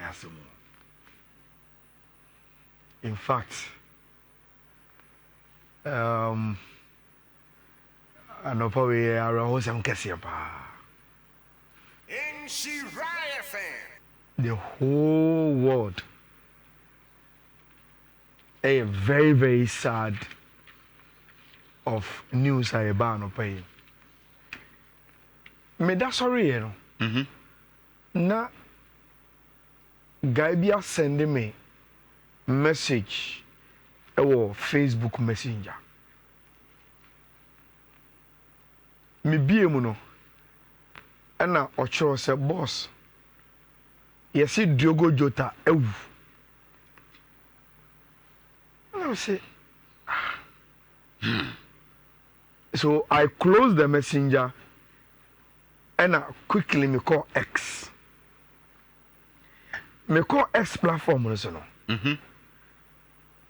Yasumo. In fact, I know probably around some Kessiapa. Nhyira fan. The whole world. A very, very sad of news I ban or pay. Me da sorry, you know. Na guy be sending me message or Facebook Messenger. Me be mu no. Ana ocho say boss. Yesi Diogo Jota ewu. I say so I close the messenger and I quickly me call X. Me call X platform also no.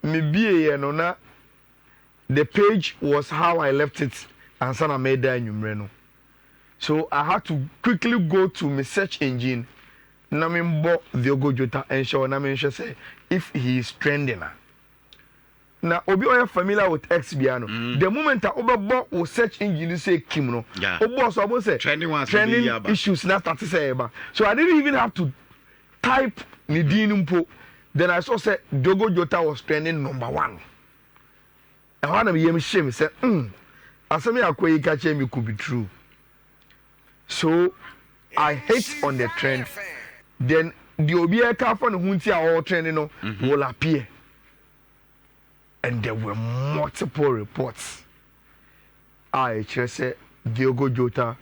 Me be no na the page was how I left it and sana made that no. So I had to quickly go to my search engine na me mbo Diogo Jota and show na me say if he is trending. Now, obi oya familiar with X piano. The moment I overbought or search engine say Kim no. Obo so say trending issues na start say eba. So I didn't even have to type ni din mpo. Then I saw say Diogo Jota was trending number 1. And one of me shame say asemi akwa catch me could be true. So I hit on the trend. Then the obi eka for no hunti all trending no will appear. And there were multiple reports. I just said Diogo Jota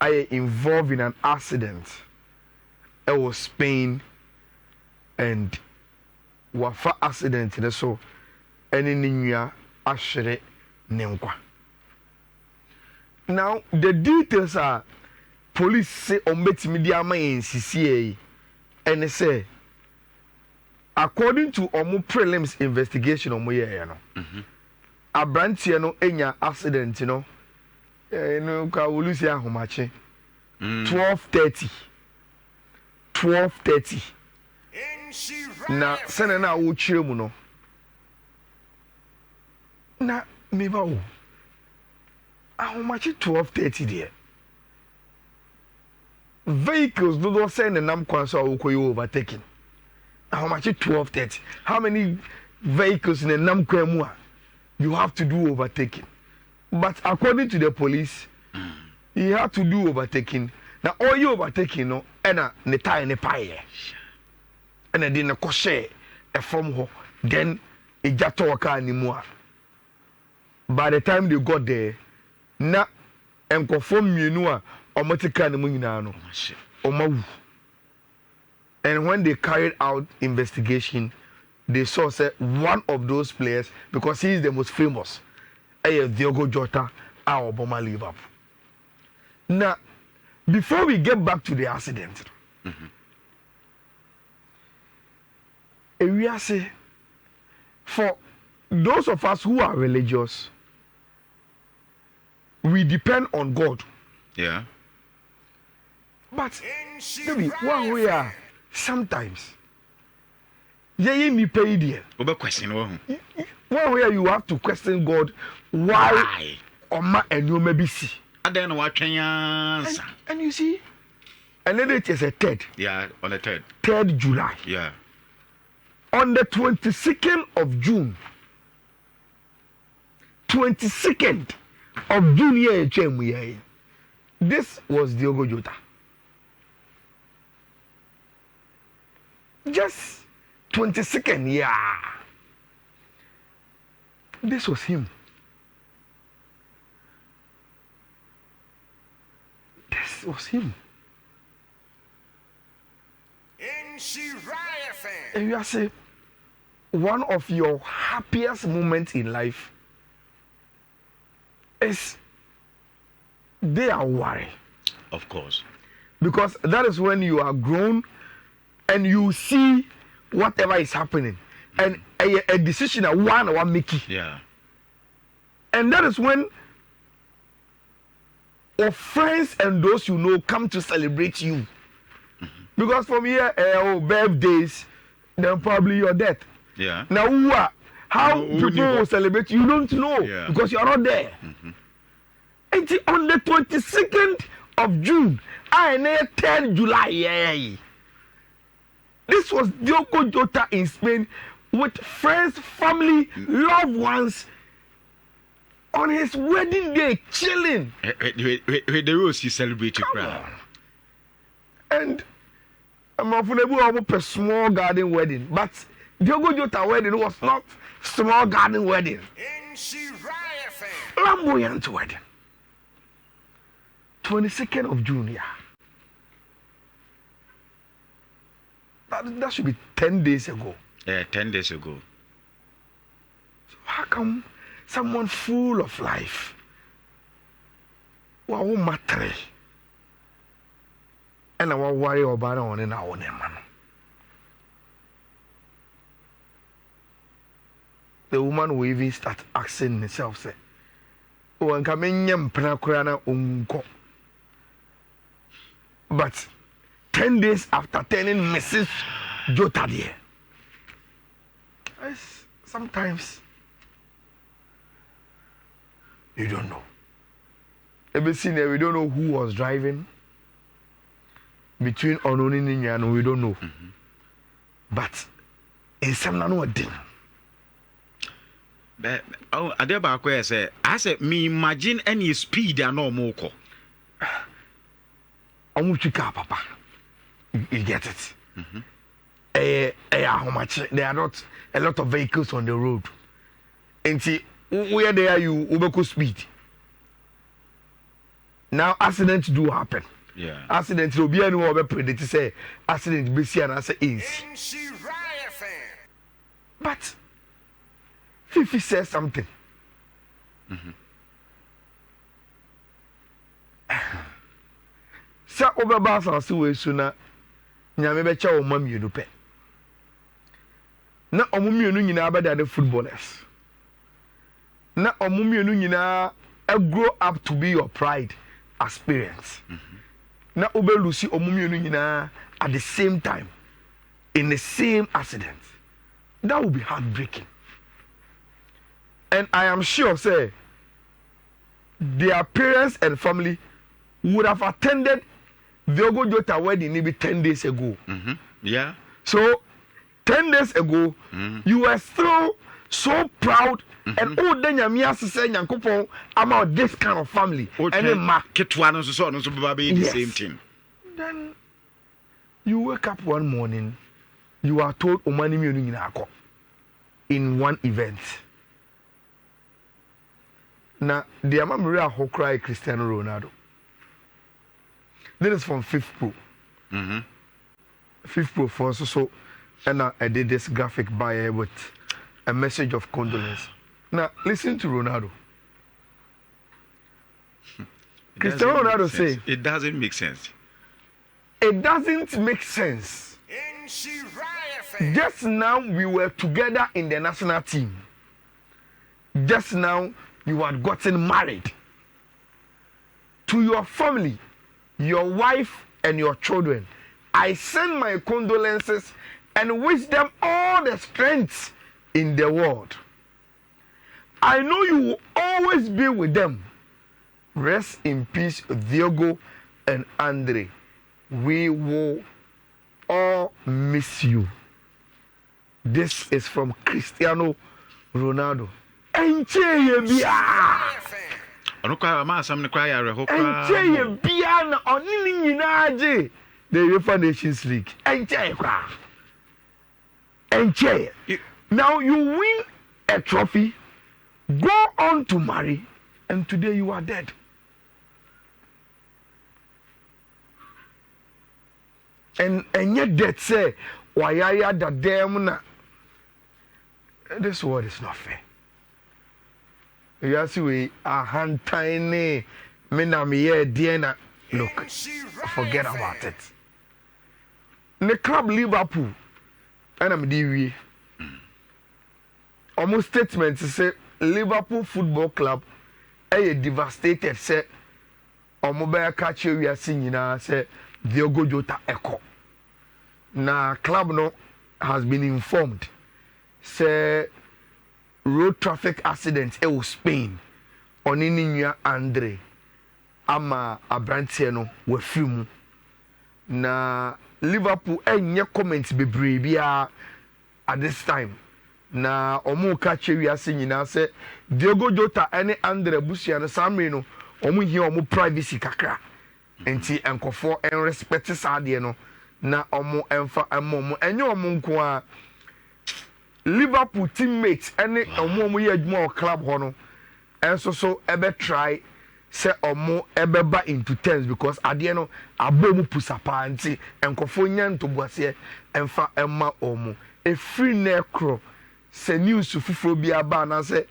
I involved in an accident. It was Spain and wafa accident in so any Nhyira ashere nenkwa. Now the details are police say ombeti media ma NCCA and they say according to omo prelims investigation omo ye no abrantie no enya accident no ka wolusi ahomache 12:30 na sene na wo chire mu no na me ba wo ahomache 12:30 there vehicles do not send nam kwan so wo koyi overtaking. How much? 12:30. How many vehicles in the Namkwemua you have to do overtaking? But according to the police, he had to do overtaking. Now all you overtaking, no, and a netai ne pie, and I didn't share a form ho. Then it just talk anymore. By the time they got there, na and conform you know, or motika ne munginano, or mau. And when they carried out investigation, they saw say one of those players, because he is the most famous, Diogo Jota, our Obama live up. Now, before we get back to the accident, we are say for those of us who are religious, we depend on God. Yeah. But maybe one we are. Sometimes, me pay there. Question one way you have to question God why Oma and you maybe see. And then what and you see, and then it is a 3rd. Yeah, on the 3rd. 3rd July. Yeah. On the 22nd of June. 22nd of June, this was Diogo Jota. Just 22nd, yeah. This was him. This was him. And you are saying one of your happiest moments in life is they are worried. Of course. Because that is when you are grown and you see whatever is happening and a decision that one making. Yeah. And that is when your friends and those you know come to celebrate you. Because from here, birthdays, then probably your death. Yeah. Now, how people will celebrate, you don't know because you are not there. And on the 22nd of June, and 10 July, this was Diogo Jota in Spain with friends, family, loved ones on his wedding day, chilling. The rose you celebrate your crown. And I'm a small garden wedding, but Diogo Jota wedding was not small garden wedding. Flamboyant wedding. 22nd of June, That should be 10 days ago. Yeah, 10 days ago. So how come someone full of life, who matter, and I will worry about on in our name? The woman will even start asking herself, say, "Oh, I'm coming yam penakurana unko." But 10 days after telling Mrs. Jota there, sometimes you don't know. Every scene we don't know who was driving between Ononi and Nhyira, we don't know. But in some no thing. But I did back where I said, me imagine any speed and no more. Papa, you get it. How much? There are not a lot of vehicles on the road. And see, where they are, you over speed. Now accidents do happen. Yeah. Accidents will be anyone predict to say accident be and answer is. But Fifi says something. Sa obeba asase we su na nyame be cha o mamienu pe na omumienu nyina abeda the footballers na omumienu nyina grow up to be your pride experience na obelusi omumienu nyina at the same time in the same accident. That would be heartbreaking. And I am sure say their parents and family would have attended Diogo Jota wedding maybe 10 days ago. Yeah. So 10 days ago, you were still so proud and oh then you say Nyankopon about this kind of family. And then the same thing. Then you wake up one morning, you are told Omani Mionu in one event. Now the Amamira who cry Cristiano Ronaldo. This is from 5th Pro. 5th Pro for so and I did this graphic by with a message of condolence. Now listen to Ronaldo. Cristiano Ronaldo say it doesn't make sense. It doesn't make sense. Just now we were together in the national team. Just now you had gotten married. To your family, your wife and your children, I send my condolences and wish them all the strength in the world. I know you will always be with them. Rest in peace, Diogo and Andre. We will all miss you. This is from Cristiano Ronaldo. Enche bia. Ono kwa ma asam ne kwa ya reho kwa. Enche bia na onini nyina age. The UEFA Nations League. Enche kwa. Enche. Now you win a trophy, go on to marry, and today you are dead. And yet that say wayaya da dem na. This word is not fair. You see we a hand tiny me na me here Diana. Look, forget about it. The club Liverpool and I'm DV. Almost statement to say Liverpool Football Club are devastated say omo be catch we are seeing na say Diogo Jota echo. na club no has been informed say road traffic accident in Spain on Nhyira Andre ama abrantie no wafiri mu na Liverpool enye comments bebree bia at this time na omo ka chewi ase nyina se Diogo Jota ene Andre Busia no samre no omo hia omo privacy kakra enti enkofo en respect saade no na omo emfa omo enye omo nko a Liverpool teammates ene omo ye adwuma o club ho no enso so ebe try say omo ebeba into terms because ade no abomu pusapa nti enkofo nya ntobuase emfa emma omo e free necro se news fufuro bia ba na se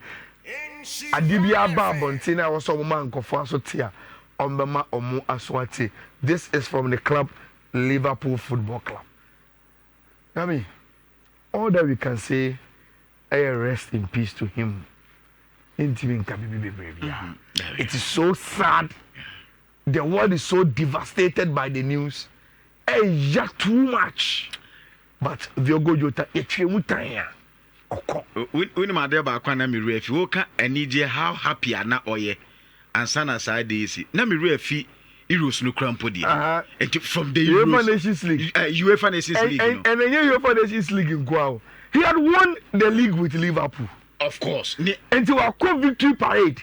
ade bia ba abonte na wo so omo mankofo asote a ombema omo aswate. This is from the club Liverpool Football Club. I mean, all that we can say, rest in peace to him. It is so sad. The world is so devastated by the news. Just too much. But Diogo Jota, it's a mutaya. When my dear Bakwana Mirefi, woka and need how happy are not oye and sana side daisy. Namirefi, Eros no crampody. From the UEFA Nations League. UEFA Nations League. And then UEFA Nations League in Guao. He had won the league with Liverpool. Of course. And to our victory parade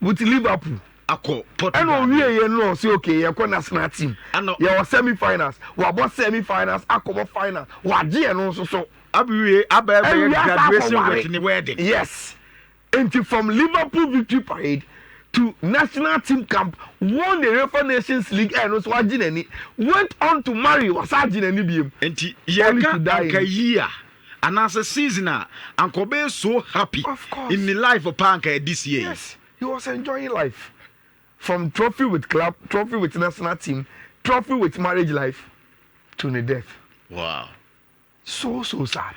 with Liverpool. And we know say okay, you're national team. Your semi-finals, we about semi-finals, akọbọ final. We no so. Graduation with wedding. Yes. And from Liverpool victory parade to national team camp, won the UEFA Nations League and also went on to marry Wasajinani. And year. And as a seasoner, Uncle Ben so happy in the life of Panka this year. Yes, he was enjoying life. From trophy with club, trophy with national team, trophy with marriage life, to the death. Wow. So sad.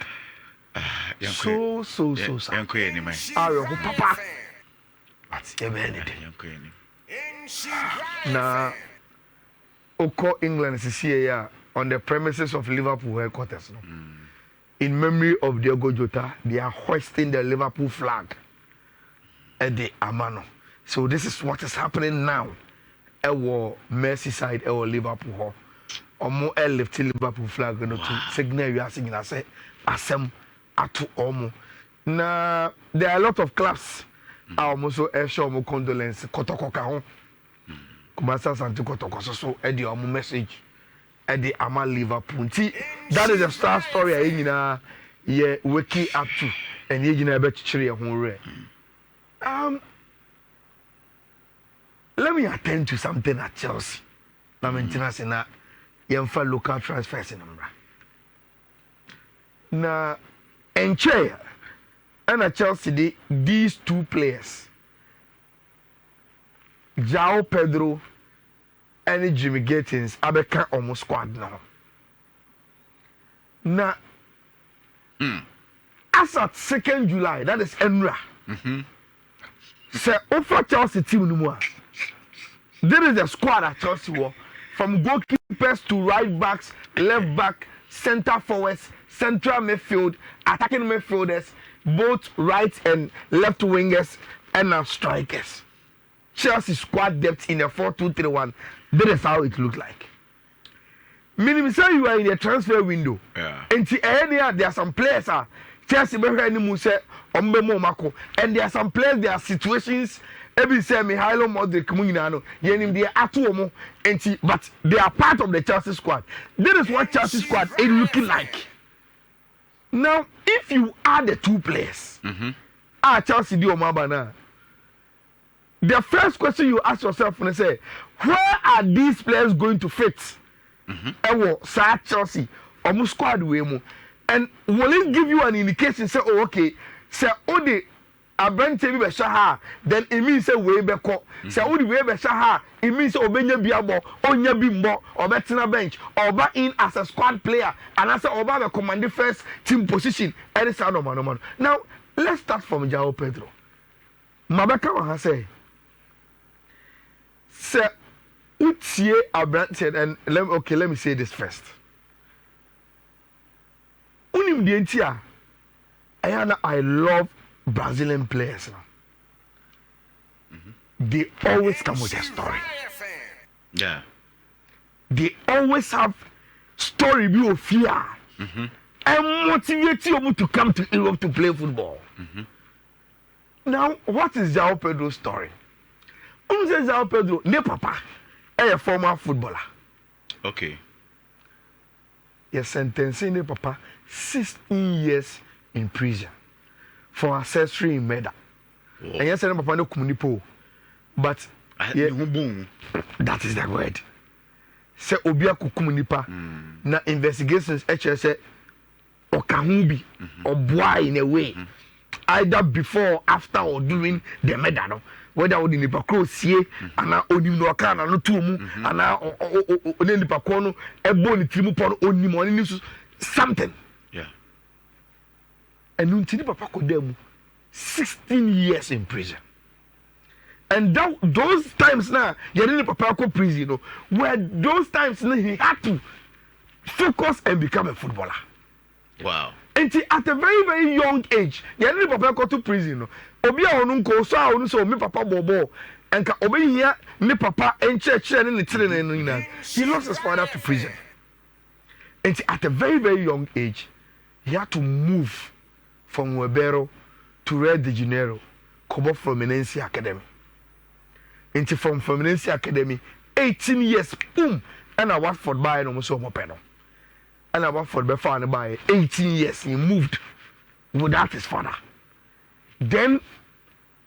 So sad. Papa. Now, Oko England is here on the premises of Liverpool headquarters. No? In memory of Diogo Jota, they are hoisting the Liverpool flag at the Amano. So this is what is happening now. Our Merseyside, our Liverpool. Omo left Liverpool flag to signal you are singing. I say, Asem atu omo. Now there are a lot of clubs. I also show my condolence. Kotoko kahon. Kumasa santi kotoko so edi omo message. Edi ama Liverpool. That is the star story I ye waking up to and ye jina be chichire ho. Let me attend to something at Chelsea. Na maintenance na yemfa local transfers in Amra. Na enche and at Chelsea these two players, João Pedro and Jimmy Gittins, abeka almost squad now. Na as at 2nd July, that is Enra. Say over Chelsea team no more. There is a squad at Chelsea from goalkeepers to right backs, left back, center forwards, central midfield, attacking midfielders, both right and left wingers, and now strikers. Chelsea squad depth in a 4-2-3-1. That is how it looks like. Meaning, say you are in a transfer window. Yeah. And there are some players Chelsea be any muse ombemo mako, and there are some players, there are situations. Every say Mihailo Modric Munano, yenim they atuomo, and but they are part of the Chelsea squad. That is what Chelsea squad is looking like. Now, if you add the two players, Chelsea do Omabana. The first question you ask yourself when you say, where are these players going to fit? Ewo sa Chelsea, omu squad wemo, and will it give you an indication? Say, oh okay, say Ode. Abrante bi be ha, then it means say we be ko. Say odi we be ha, it means say obenya biabo, onya bi mbo, obetena bench, oba in as a squad player, and as oba be command the first team position. Any sound of man. Now let's start from João Pedro. Mabeka wa say utie Abrante, and let me say this first. unim the entia. I love Brazilian players. They always come with a story. Yeah. They always have story of fear. And motivate you to come to Europe to play football. Now, what is João Pedro's story? Who says João Pedro? Ne papa, a former footballer. Okay. Yes, sentencing ne papa 16 years in prison for ancestry in murder. And yes, ne papa no communipo, but that is the word. Say obia kumunipa na investigations say or kahubi or boy in a way. Either before, after, or during the murder, whether on the Nipacro see and now on him no can and no tomb and now on the Pacono, a bony trimupon only morning something. Yeah. And until Papa Kodemu 16 years in prison. And those times now, you didn't Papa prison, you know, where those times now he had to focus and become a footballer. Wow. And at a very, very young age, you didn't Papa go to prison. Obia onunko so a onu so me Papa bobo and ka obi here me Papa and church and the children. He lost his father to prison. And at a very, very young age, he had to move from Webero to Rio de Janeiro, come up from Fluminense Academy. And from Fluminense Academy, 18 years, boom, and I worked for by no so mopeno. And I worked for before by 18 years, he moved without his father. Then,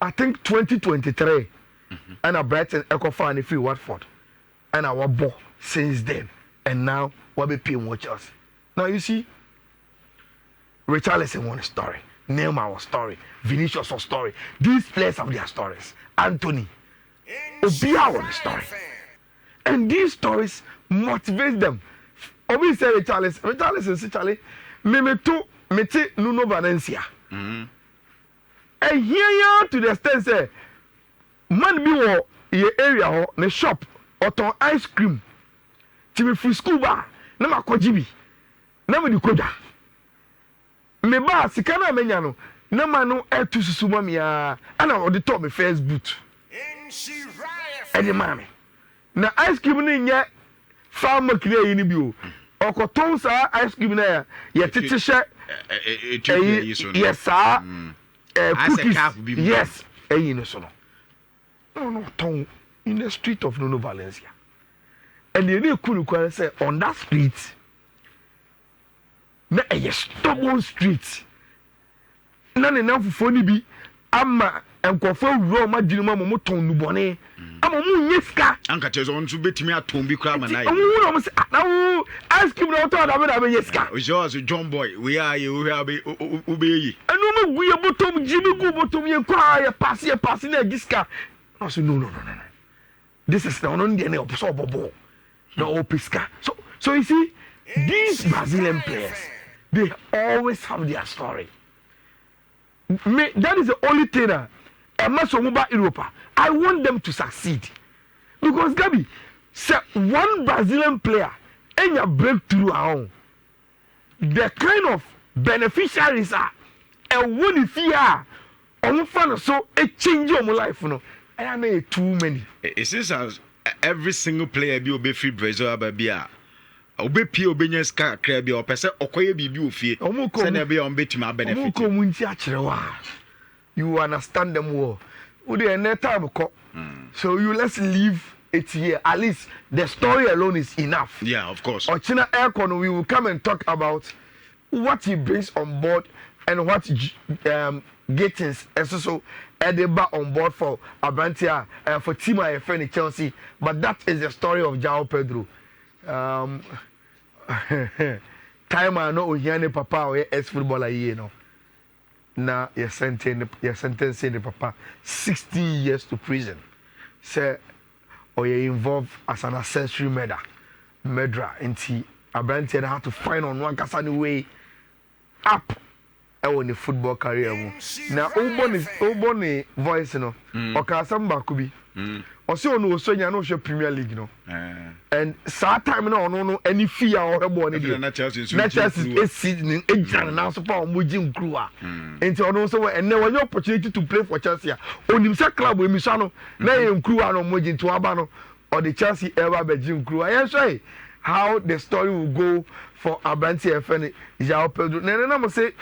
I think 2023, and I Brighton Echo Fan free Watford, and I was born since then, and now what be paying watch us. Now you see, Richarlison one story, Neymar was story, Vinicius was story. These players have their stories. Anthony, Obia one story, and these stories motivate them. Obi say Richarlison say Charlie, me te Nuno Valencia. And here to the extent say, man be wo ye area ho ne shop or ton ice cream. Ti me free school bar na makoji bi. Na me di koda. Me ba sika na menya no na ma no etu susu ma me a na o de to me first boot. Nhyira. E di ma me. Na ice cream ni nye farmer clear yi ni bi o. Okoton sa ice cream na ya ye tete hye yes sir. Cookies. Yes, no, tongue in the street of Nuno Valencia. And the new Kulu say on that street, na a stubborn street. None enough for be Amma and Kofa Roma Dinoma Moton Nubone. I'm a moon yeska. Uncle Chaz on to bet me at Tombi Cram and I. Now, ask him not to have a yeska. It's yours, John Boy. We are you, we have obey. I know we are bottom Jimmy go bottom you cry, passing a disca. I said, no. This is the only name of Sobo. No Pisca. So you see, these Brazilian players, they always have their story. That is the only thing. I want them to succeed. Because Gabi, say one Brazilian player and you breakthrough home. The kind of beneficiaries are and what if you are on fun so a change your life, no. And I know too many. It seems as every single player be obey free Brazil babia. Obey P obey ska crabby or person or koye be fee. Send be on bet my benefit. You understand them well. So let's leave it here. At least the story alone is enough. Yeah, of course. Ochina Aircon, we will come and talk about what he brings on board and what Gatins so Edeba on board for Abrantia for Tima and Fanny Chelsea. But that is the story of João Pedro. Time I know Ohiane Papa or ex-footballer, you know. Now you're sentencing the Papa 16 years to prison. Say, or you're involved as an accessory murderer. And Abrantia had to find on one Kasani way up. On the football career. Now, Oboni voice, you know, or Kasamba could be. also no so nya no Premier League no and saa time na no any fee a ohebo ne na Chelsea season ejana na so pa omoji nkru a enti ono so enne wanya opportunity to play for Chelsea onim se club emisa no na ye nkru a no omoji nto aba no or the Chelsea ever beji nkru a say how the story will go for Abranti FN João Pedro na mo say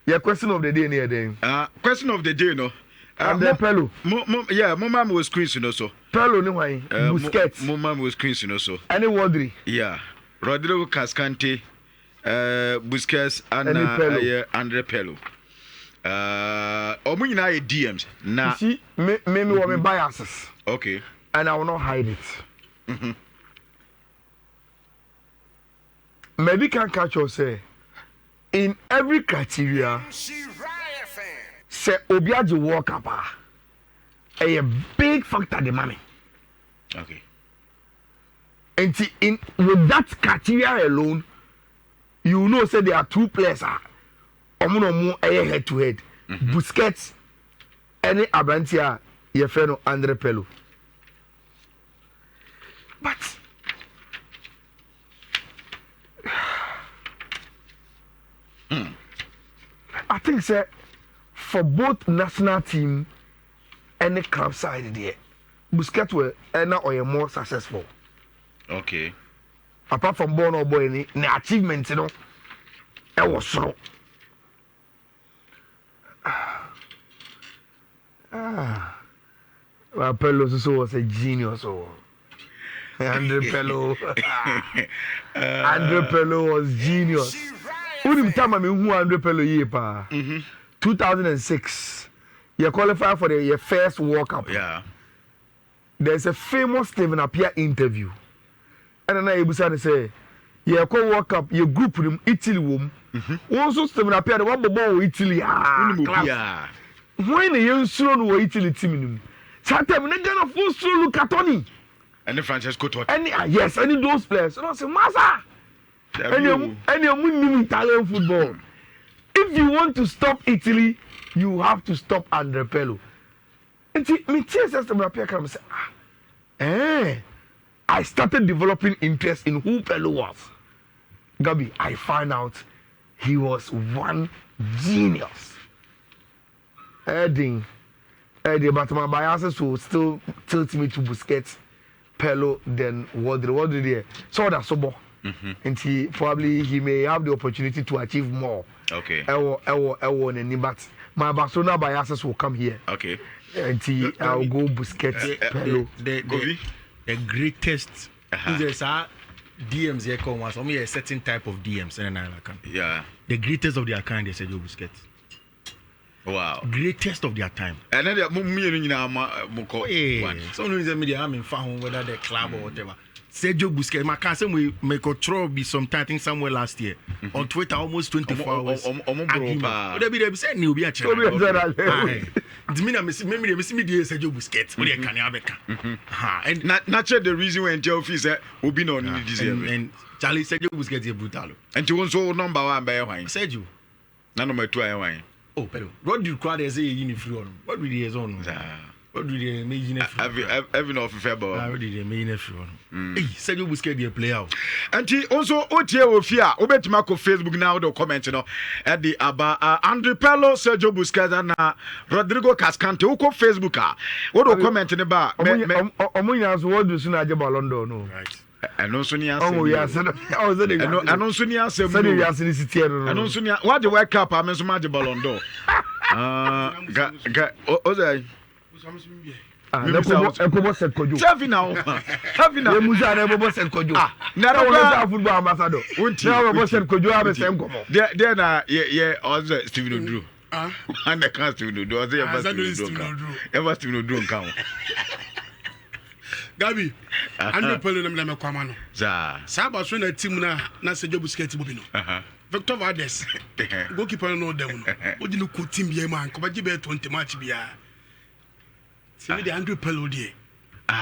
your question of the day near then question of the day no Pello. Yeah, my mom was screens, you know, so. Pello, no way. Busquets. My mom was screens, you know, so. Any Rodri? Yeah. Rodrigo Cascante, Busquets, and Andre Pello. Omu na DMs. Na. See, me want biases. Okay. And I will not hide it. Maybe can catch you say, in every criteria. Say Obiaji walk up a big factor the money. Okay. And in with that criteria alone, you know say there are two players omuno head to head. Busquets any Abrantia your friend Andre Pello. But I think say for both national team and the club side there, Busquets were or more successful. Okay. Apart from born or boy, the achievements, you know, it was so. Well, Pello was a genius. Andre Pello. Andre Pello was genius. Who time I mean who Andre Pello ye pa? 2006, you qualify for your first World Cup. Yeah. There's a famous Stephen Appiah interview. And then I able say, you call World Cup, your group with Italy wom. Also Stephen Appiah the one ball Italy. Yeah. When the young slow Italy team. Sometimes they gonna full slow look at Tony. And the Francesco Totti. Any yes, any those players. And I say, Masa. Any Italian football. If you want to stop Italy, you have to stop Andre Pello. And me say, I started developing interest in who Pello was. Gabi, I found out he was one genius. But my biases will still tilt me to Busquets, Pello, then Rodri there. So that's so. And he may have the opportunity to achieve more. Okay. But my Barcelona biases will come here. Okay. And I'll go Busquets, Pello. The greatest. There's DMs here come once. Only a certain type of DMs and then yeah. The greatest of their kind, they said Sergio Busquets. Wow. Greatest of their time. And then some reason media I'm in found whether the club or whatever. Sergio Busquets, my cousin we make a throw be sometime I think somewhere last year on Twitter almost 24 hours. They be saying you be a channel. Dimina me see me dey Sergio Busquets. We dey can abeka. And not the reason when Chelsea said we be no need this and Charlie Sergio Busquets is brutal. And you also number 1 by wine. Sergio. Na number 2 I wine. Oh, pero what do you call they say you free on? What do they on? What do they make you free? Every no February. What do they make free on? Hey, Sergio Busquets dey play out. And he also otie ofia obetima ko Facebook now the comment no at the aba Andre Pello, Sergio Busquets and Rodrigo Cascante who ko Facebook what do comment ne ba omunya so what do so na je Ballon d'Or no. Right. Ɛno nso ni asɛm. Oh yes, ɛno nso ni asɛm. Sɛ ni asɛm si tie no. ɛno nso ni what the World Cup am nso ma je Ballon d'Or. Ozai. Ekobo set kojo. Heavy now. We musa na ebobo set kojo. Na ra football ambassador. Na ebobo set kojo a be sem komo. There na ye Ozai Steven Odru. And the cast Steven Odru. Ozai Steven Odru nkan. Gabi, Andre Pello na me kwama no. Za. Saba so na team na Sergio Busquets bobi no. Victor Valdes. Goalkeeper no dem no. Odi no ko team bia man ko ba gibe 20 match bia. Se me Andre Pello die.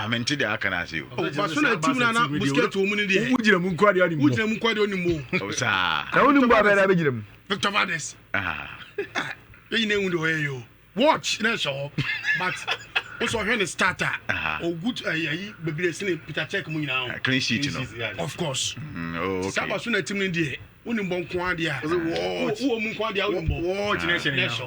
Mente de aka na se o. Ba so na team na Busquets wo mu ni die. Ujira mu kwade ani mu. Ujira mu kwade oni mu. O sa. Na oni mu ba na be giram. Victor Valdes. You know who yo. Watch na show. But Also when starter or good baby Peter check mu nyina clean sheet no of course okay Saba so na team no dey woni bon ko ade a wo mu ko ade a wo bo generation